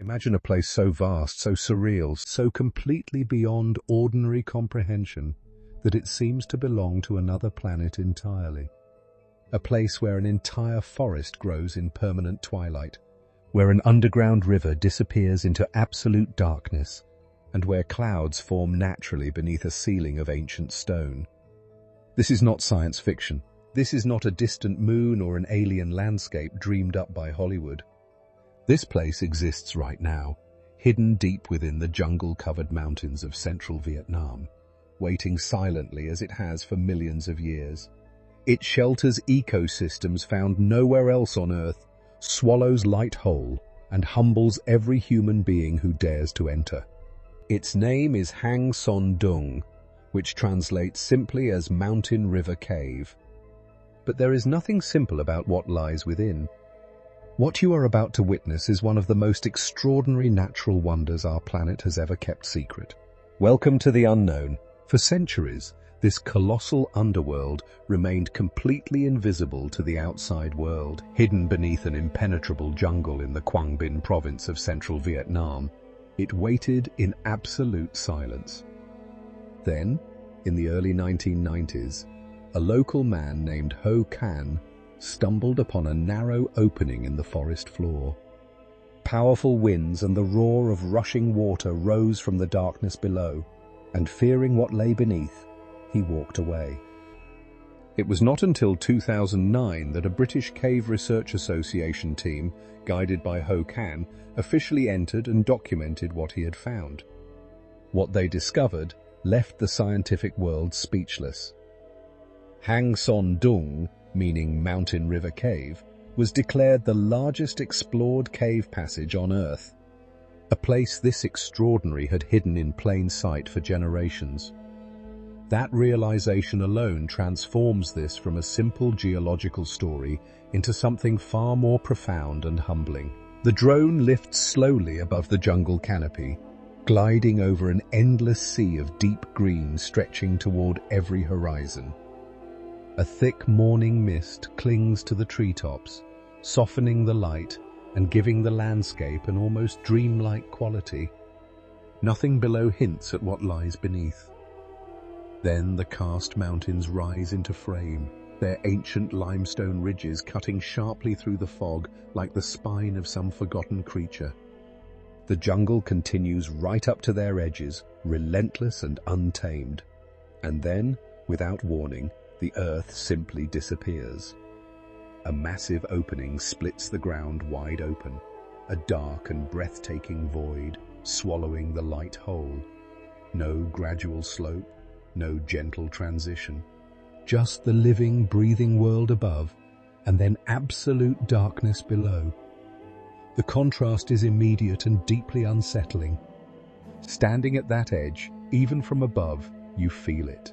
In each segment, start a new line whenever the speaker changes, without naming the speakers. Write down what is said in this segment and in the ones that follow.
Imagine a place so vast, so surreal, so completely beyond ordinary comprehension that it seems to belong to another planet entirely. A place where an entire forest grows in permanent twilight, where an underground river disappears into absolute darkness, and where clouds form naturally beneath a ceiling of ancient stone. This is not science fiction. This is not a distant moon or an alien landscape dreamed up by Hollywood. This place exists right now, hidden deep within the jungle-covered mountains of central Vietnam, waiting silently as it has for millions of years. It shelters ecosystems found nowhere else on Earth, swallows light whole, and humbles every human being who dares to enter. Its name is Hang Son Doong, which translates simply as Mountain River Cave. But there is nothing simple about what lies within. What you are about to witness is one of the most extraordinary natural wonders our planet has ever kept secret. Welcome to the unknown. For centuries, this colossal underworld remained completely invisible to the outside world, hidden beneath an impenetrable jungle in the Quang Binh province of central Vietnam. It waited in absolute silence. Then, in the early 1990s, a local man named Ho Can stumbled upon a narrow opening in the forest floor. Powerful winds and the roar of rushing water rose from the darkness below, and fearing what lay beneath, he walked away. It was not until 2009 that a British Cave Research Association team, guided by Ho Can, officially entered and documented what he had found. What they discovered left the scientific world speechless. Hang Son Doong, meaning Mountain River Cave, was declared the largest explored cave passage on Earth. A place this extraordinary had hidden in plain sight for generations. That realization alone transforms this from a simple geological story into something far more profound and humbling. The drone lifts slowly above the jungle canopy, gliding over an endless sea of deep green stretching toward every horizon. A thick morning mist clings to the treetops, softening the light and giving the landscape an almost dreamlike quality. Nothing below hints at what lies beneath. Then the karst mountains rise into frame, their ancient limestone ridges cutting sharply through the fog like the spine of some forgotten creature. The jungle continues right up to their edges, relentless and untamed. And then, without warning, the earth simply disappears. A massive opening splits the ground wide open, a dark and breathtaking void, swallowing the light whole. No gradual slope, no gentle transition. Just the living, breathing world above, and then absolute darkness below. The contrast is immediate and deeply unsettling. Standing at that edge, even from above, you feel it.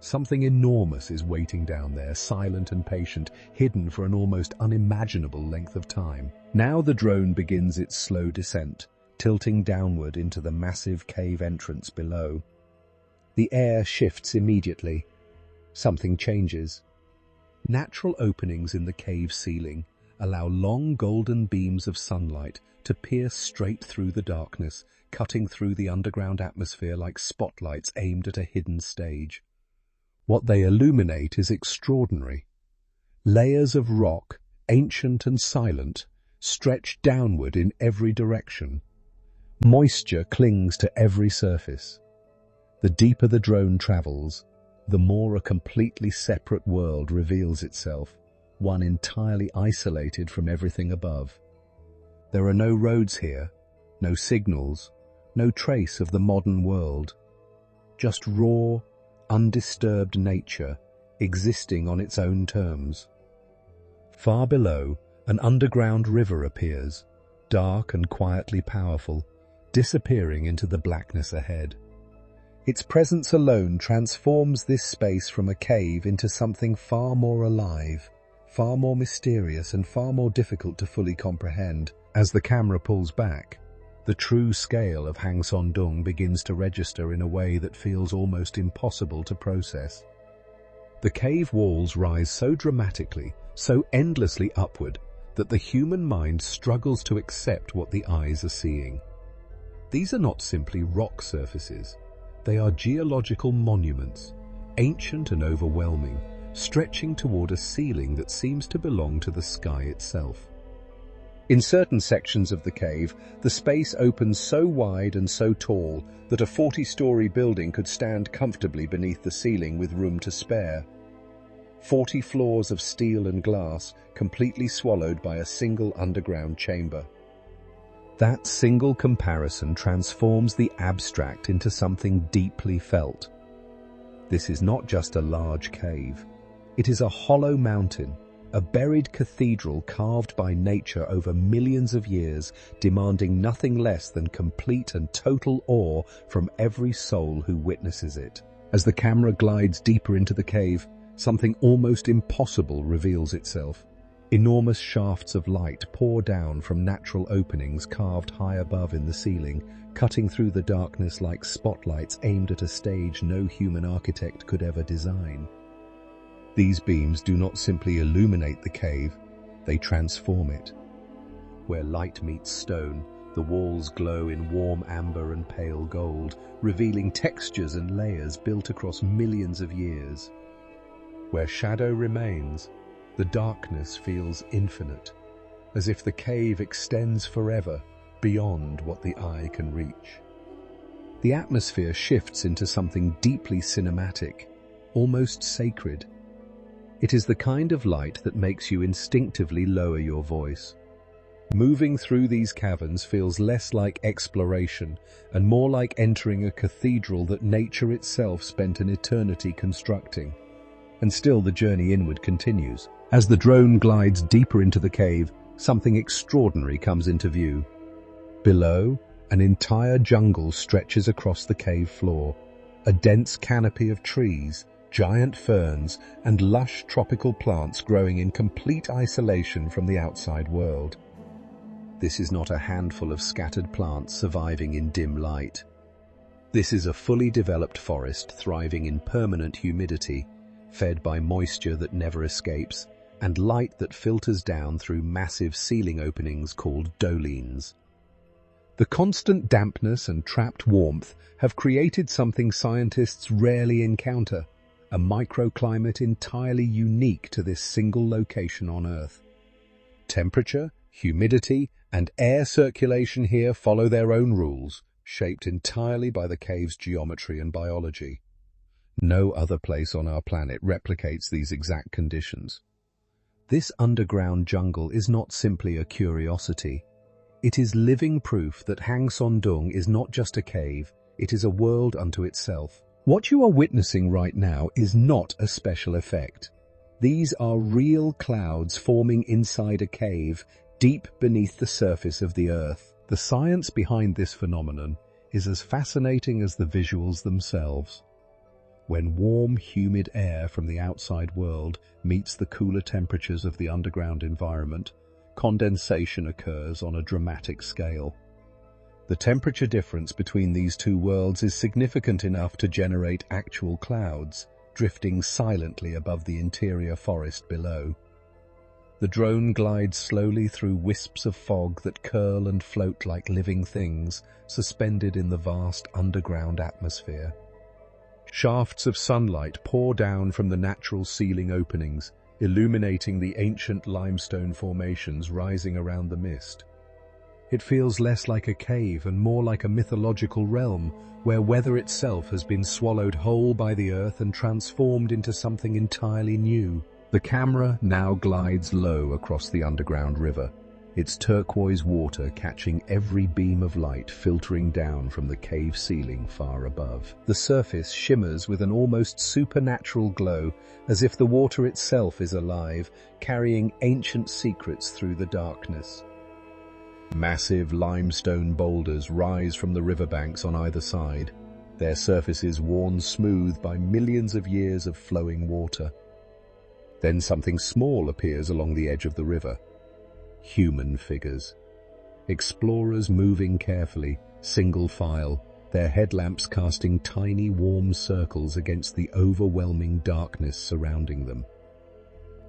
Something enormous is waiting down there, silent and patient, hidden for an almost unimaginable length of time. Now the drone begins its slow descent, tilting downward into the massive cave entrance below. The air shifts immediately. Something changes. Natural openings in the cave ceiling allow long golden beams of sunlight to pierce straight through the darkness, cutting through the underground atmosphere like spotlights aimed at a hidden stage. What they illuminate is extraordinary. Layers of rock, ancient and silent, stretch downward in every direction. Moisture clings to every surface. The deeper the drone travels, the more a completely separate world reveals itself, one entirely isolated from everything above. There are no roads here, no signals, no trace of the modern world. Just raw, undisturbed nature existing on its own terms. Far below, an underground river appears, dark and quietly powerful, disappearing into the blackness ahead. Its presence alone transforms this space from a cave into something far more alive, far more mysterious and far more difficult to fully comprehend. As the camera pulls back, the true scale of Hang Son Doong begins to register in a way that feels almost impossible to process. The cave walls rise so dramatically, so endlessly upward, that the human mind struggles to accept what the eyes are seeing. These are not simply rock surfaces. They are geological monuments, ancient and overwhelming, stretching toward a ceiling that seems to belong to the sky itself. In certain sections of the cave, the space opens so wide and so tall that a 40-story building could stand comfortably beneath the ceiling with room to spare. 40 floors of steel and glass, completely swallowed by a single underground chamber. That single comparison transforms the abstract into something deeply felt. This is not just a large cave. It is a hollow mountain, a buried cathedral carved by nature over millions of years, demanding nothing less than complete and total awe from every soul who witnesses it. As the camera glides deeper into the cave, something almost impossible reveals itself. Enormous shafts of light pour down from natural openings carved high above in the ceiling, cutting through the darkness like spotlights aimed at a stage no human architect could ever design. These beams do not simply illuminate the cave, they transform it. Where light meets stone, the walls glow in warm amber and pale gold, revealing textures and layers built across millions of years. Where shadow remains, the darkness feels infinite, as if the cave extends forever beyond what the eye can reach. The atmosphere shifts into something deeply cinematic, almost sacred. It is the kind of light that makes you instinctively lower your voice. Moving through these caverns feels less like exploration and more like entering a cathedral that nature itself spent an eternity constructing. And still the journey inward continues. As the drone glides deeper into the cave, something extraordinary comes into view. Below, an entire jungle stretches across the cave floor, a dense canopy of trees, giant ferns, and lush tropical plants growing in complete isolation from the outside world. This is not a handful of scattered plants surviving in dim light. This is a fully developed forest thriving in permanent humidity, fed by moisture that never escapes, and light that filters down through massive ceiling openings called dolines. The constant dampness and trapped warmth have created something scientists rarely encounter, a microclimate entirely unique to this single location on Earth. Temperature, humidity, and air circulation here follow their own rules, shaped entirely by the cave's geometry and biology. No other place on our planet replicates these exact conditions. This underground jungle is not simply a curiosity. It is living proof that Hang Son Doong is not just a cave, it is a world unto itself. What you are witnessing right now is not a special effect. These are real clouds forming inside a cave, deep beneath the surface of the Earth. The science behind this phenomenon is as fascinating as the visuals themselves. When warm, humid air from the outside world meets the cooler temperatures of the underground environment, condensation occurs on a dramatic scale. The temperature difference between these two worlds is significant enough to generate actual clouds, drifting silently above the interior forest below. The drone glides slowly through wisps of fog that curl and float like living things, suspended in the vast underground atmosphere. Shafts of sunlight pour down from the natural ceiling openings, illuminating the ancient limestone formations rising around the mist. It feels less like a cave and more like a mythological realm, where weather itself has been swallowed whole by the earth and transformed into something entirely new. The camera now glides low across the underground river, its turquoise water catching every beam of light filtering down from the cave ceiling far above. The surface shimmers with an almost supernatural glow, as if the water itself is alive, carrying ancient secrets through the darkness. Massive limestone boulders rise from the riverbanks on either side, their surfaces worn smooth by millions of years of flowing water. Then something small appears along the edge of the river. Human figures. Explorers moving carefully, single file, their headlamps casting tiny warm circles against the overwhelming darkness surrounding them.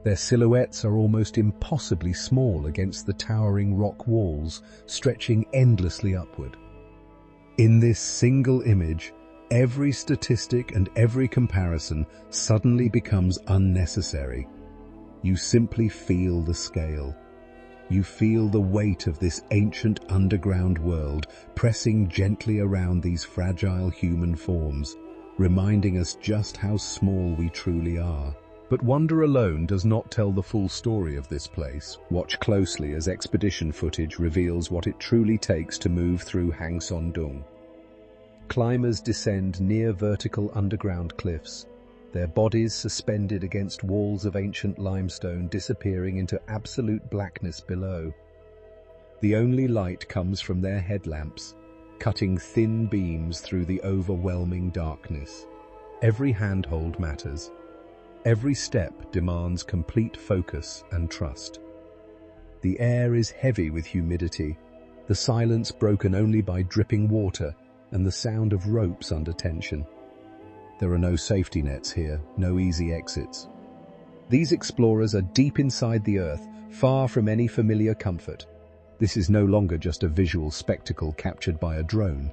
Their silhouettes are almost impossibly small against the towering rock walls, stretching endlessly upward. In this single image, every statistic and every comparison suddenly becomes unnecessary. You simply feel the scale. You feel the weight of this ancient underground world pressing gently around these fragile human forms, reminding us just how small we truly are. But wonder alone does not tell the full story of this place. Watch closely as expedition footage reveals what it truly takes to move through Hang Son Doong. Climbers descend near vertical underground cliffs, their bodies suspended against walls of ancient limestone disappearing into absolute blackness below. The only light comes from their headlamps, cutting thin beams through the overwhelming darkness. Every handhold matters. Every step demands complete focus and trust. The air is heavy with humidity, the silence broken only by dripping water and the sound of ropes under tension. There are no safety nets here, no easy exits. These explorers are deep inside the earth, far from any familiar comfort. This is no longer just a visual spectacle captured by a drone.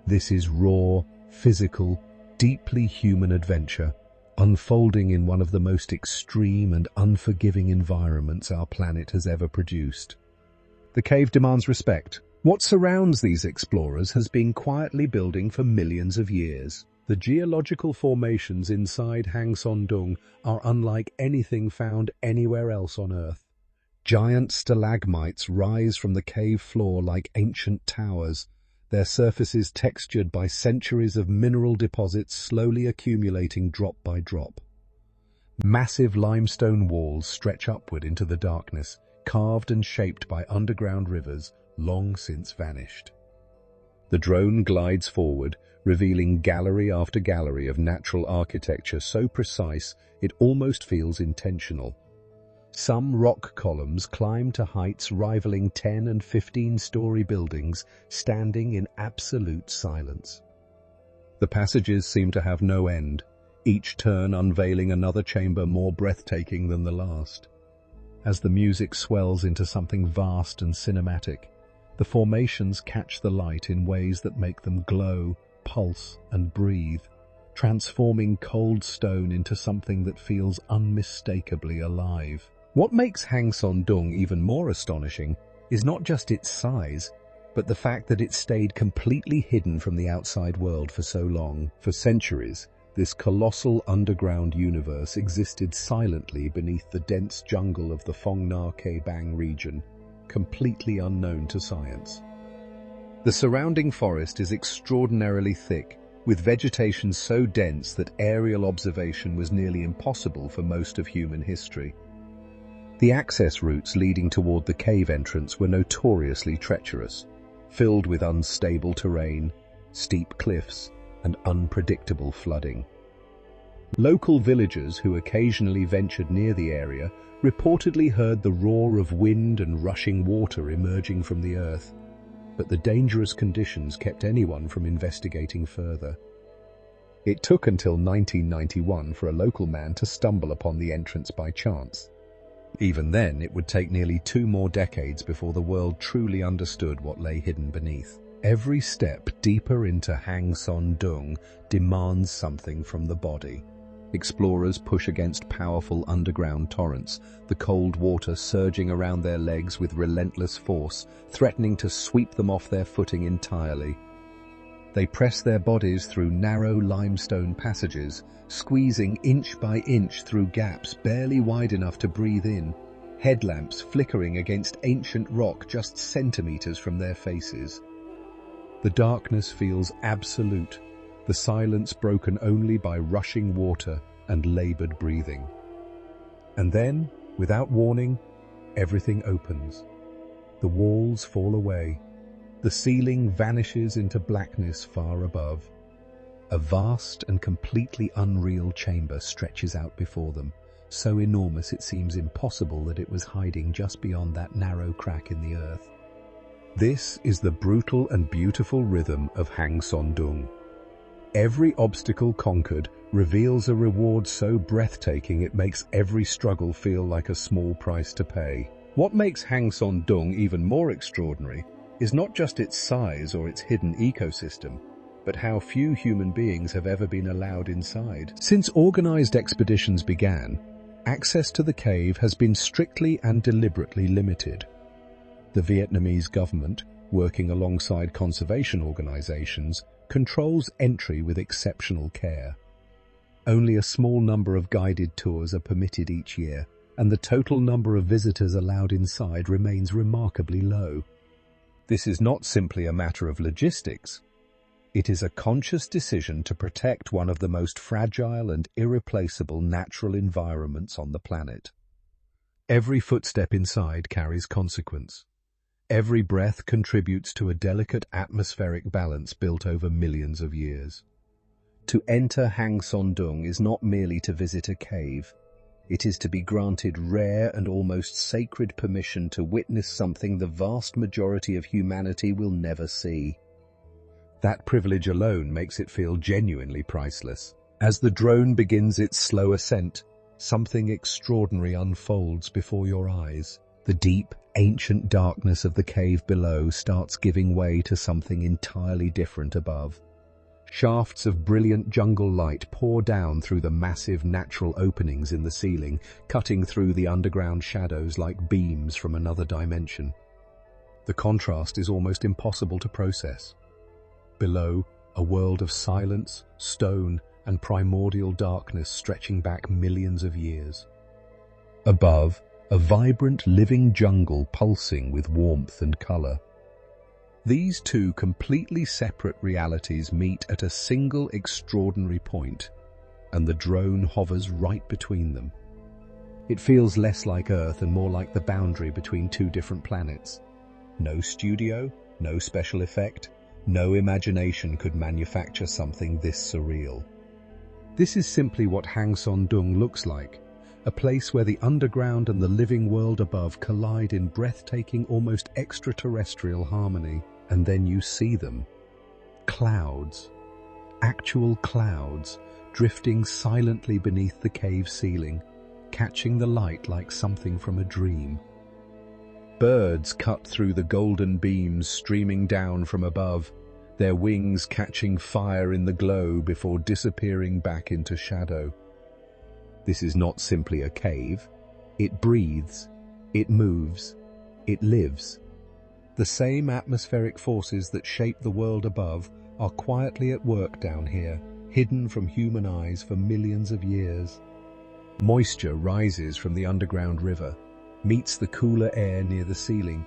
This is raw, physical, deeply human adventure, unfolding in one of the most extreme and unforgiving environments our planet has ever produced. The cave demands respect. What surrounds these explorers has been quietly building for millions of years. The geological formations inside Hang Son Doong are unlike anything found anywhere else on Earth. Giant stalagmites rise from the cave floor like ancient towers, their surfaces textured by centuries of mineral deposits slowly accumulating drop by drop. Massive limestone walls stretch upward into the darkness, carved and shaped by underground rivers long since vanished. The drone glides forward, revealing gallery after gallery of natural architecture so precise it almost feels intentional. Some rock columns climb to heights rivaling 10- and 15-story buildings, standing in absolute silence. The passages seem to have no end, each turn unveiling another chamber more breathtaking than the last. As the music swells into something vast and cinematic, the formations catch the light in ways that make them glow, pulse, and breathe, transforming cold stone into something that feels unmistakably alive. What makes Hang Son Doong even more astonishing is not just its size, but the fact that it stayed completely hidden from the outside world for so long. For centuries, this colossal underground universe existed silently beneath the dense jungle of the Phong Nha Ke Bang region, completely unknown to science. The surrounding forest is extraordinarily thick, with vegetation so dense that aerial observation was nearly impossible for most of human history. The access routes leading toward the cave entrance were notoriously treacherous, filled with unstable terrain, steep cliffs, and unpredictable flooding. Local villagers who occasionally ventured near the area reportedly heard the roar of wind and rushing water emerging from the earth, but the dangerous conditions kept anyone from investigating further. It took until 1991 for a local man to stumble upon the entrance by chance. Even then, it would take nearly 2 more decades before the world truly understood what lay hidden beneath. Every step deeper into Hang Son Doong demands something from the body. Explorers push against powerful underground torrents, the cold water surging around their legs with relentless force, threatening to sweep them off their footing entirely. They press their bodies through narrow limestone passages, squeezing inch by inch through gaps barely wide enough to breathe in, headlamps flickering against ancient rock just centimeters from their faces. The darkness feels absolute, the silence broken only by rushing water and labored breathing. And then, without warning, everything opens. The walls fall away. The ceiling vanishes into blackness far above. A vast and completely unreal chamber stretches out before them, so enormous it seems impossible that it was hiding just beyond that narrow crack in the earth. This is the brutal and beautiful rhythm of Hang Son Doong. Every obstacle conquered reveals a reward so breathtaking it makes every struggle feel like a small price to pay. What makes Hang Son Doong even more extraordinary is not just its size or its hidden ecosystem, but how few human beings have ever been allowed inside. Since organized expeditions began, access to the cave has been strictly and deliberately limited. The Vietnamese government, working alongside conservation organizations, controls entry with exceptional care. Only a small number of guided tours are permitted each year, and the total number of visitors allowed inside remains remarkably low. This is not simply a matter of logistics. It is a conscious decision to protect one of the most fragile and irreplaceable natural environments on the planet. Every footstep inside carries consequence. Every breath contributes to a delicate atmospheric balance built over millions of years. To enter Hang Son Doong is not merely to visit a cave. It is to be granted rare and almost sacred permission to witness something the vast majority of humanity will never see. That privilege alone makes it feel genuinely priceless. As the drone begins its slow ascent, something extraordinary unfolds before your eyes. The deep, ancient darkness of the cave below starts giving way to something entirely different above. Shafts of brilliant jungle light pour down through the massive natural openings in the ceiling, cutting through the underground shadows like beams from another dimension. The contrast is almost impossible to process. Below, a world of silence, stone, and primordial darkness stretching back millions of years. Above, a vibrant living jungle pulsing with warmth and color. These two completely separate realities meet at a single extraordinary point, and the drone hovers right between them. It feels less like Earth and more like the boundary between two different planets. No studio, no special effect, no imagination could manufacture something this surreal. This is simply what Hang Son Doong looks like, a place where the underground and the living world above collide in breathtaking, almost extraterrestrial harmony. And then you see them. Clouds. Actual clouds, drifting silently beneath the cave ceiling, catching the light like something from a dream. Birds cut through the golden beams streaming down from above, their wings catching fire in the glow before disappearing back into shadow. This is not simply a cave. It breathes, it moves, it lives. The same atmospheric forces that shape the world above are quietly at work down here, hidden from human eyes for millions of years. Moisture rises from the underground river, meets the cooler air near the ceiling,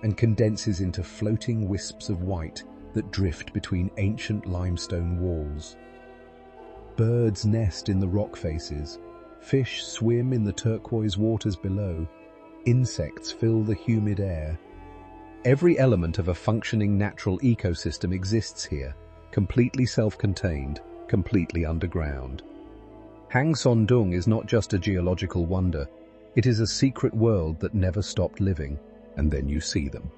and condenses into floating wisps of white that drift between ancient limestone walls. Birds nest in the rock faces, fish swim in the turquoise waters below, insects fill the humid air. Every element of a functioning natural ecosystem exists here, completely self-contained, completely underground. Hang Son Doong is not just a geological wonder, it is a secret world that never stopped living, and then you see them.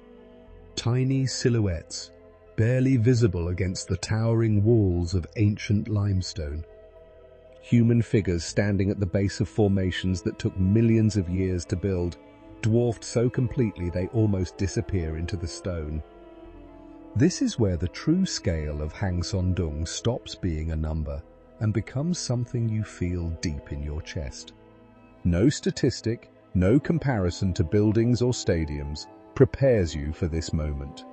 Tiny silhouettes, barely visible against the towering walls of ancient limestone. Human figures standing at the base of formations that took millions of years to build, dwarfed so completely they almost disappear into the stone. This is where the true scale of Hang Son Doong stops being a number and becomes something you feel deep in your chest. No statistic, no comparison to buildings or stadiums prepares you for this moment.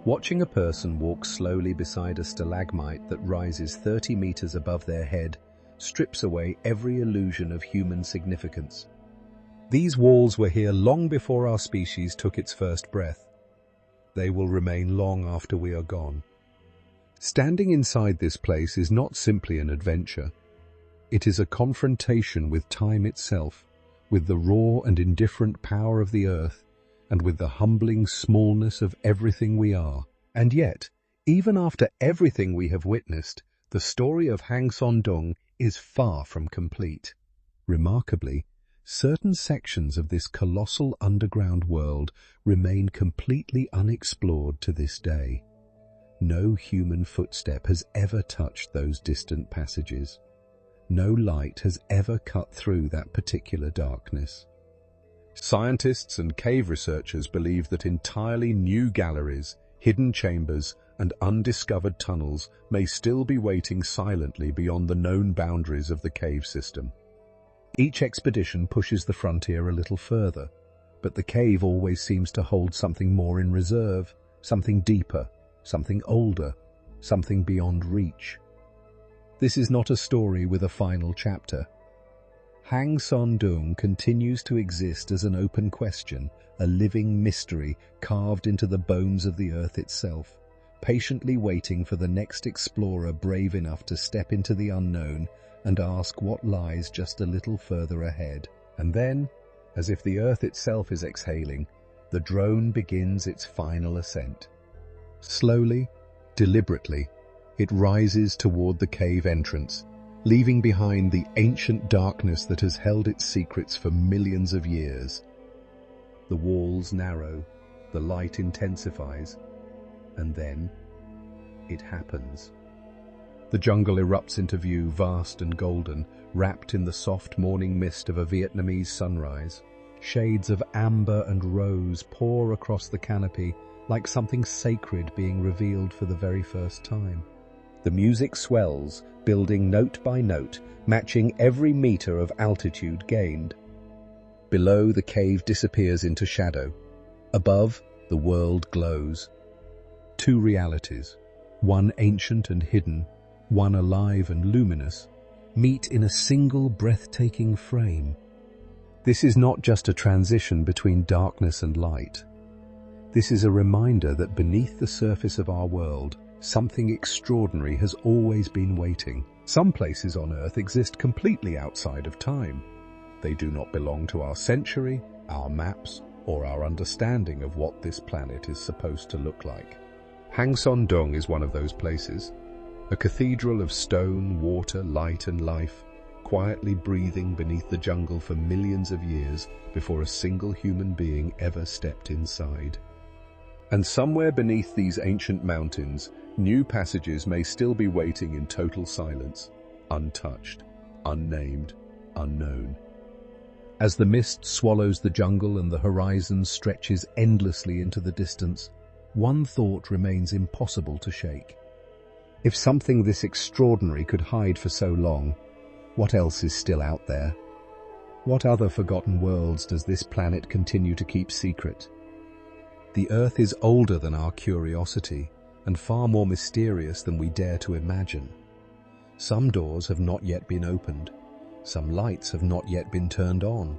Watching a person walk slowly beside a stalagmite that rises 30 meters above their head strips away every illusion of human significance. These walls were here long before our species took its first breath. They will remain long after we are gone. Standing inside this place is not simply an adventure. It is a confrontation with time itself, with the raw and indifferent power of the earth, and with the humbling smallness of everything we are. And yet, even after everything we have witnessed, the story of Hang Son Doong is far from complete. Remarkably, certain sections of this colossal underground world remain completely unexplored to this day. No human footstep has ever touched those distant passages. No light has ever cut through that particular darkness. Scientists and cave researchers believe that entirely new galleries, hidden chambers, and undiscovered tunnels may still be waiting silently beyond the known boundaries of the cave system. Each expedition pushes the frontier a little further, but the cave always seems to hold something more in reserve, something deeper, something older, something beyond reach. This is not a story with a final chapter. Hang Son Doong continues to exist as an open question, a living mystery carved into the bones of the earth itself, patiently waiting for the next explorer brave enough to step into the unknown and ask what lies just a little further ahead. And then, as if the earth itself is exhaling, the drone begins its final ascent. Slowly, deliberately, it rises toward the cave entrance, leaving behind the ancient darkness that has held its secrets for millions of years. The walls narrow, the light intensifies, and then it happens. The jungle erupts into view, vast and golden, wrapped in the soft morning mist of a Vietnamese sunrise. Shades of amber and rose pour across the canopy like something sacred being revealed for the very first time. The music swells, building note by note, matching every meter of altitude gained. Below, the cave disappears into shadow. Above, the world glows. Two realities, one ancient and hidden, one alive and luminous, meet in a single breathtaking frame. This is not just a transition between darkness and light. This is a reminder that beneath the surface of our world, something extraordinary has always been waiting. Some places on Earth exist completely outside of time. They do not belong to our century, our maps, or our understanding of what this planet is supposed to look like. Hang Son Doong is one of those places. A cathedral of stone, water, light and life, quietly breathing beneath the jungle for millions of years before a single human being ever stepped inside. And somewhere beneath these ancient mountains, new passages may still be waiting in total silence, untouched, unnamed, unknown. As the mist swallows the jungle and the horizon stretches endlessly into the distance, one thought remains impossible to shake. If something this extraordinary could hide for so long, what else is still out there? What other forgotten worlds does this planet continue to keep secret? The Earth is older than our curiosity and far more mysterious than we dare to imagine. Some doors have not yet been opened. Some lights have not yet been turned on.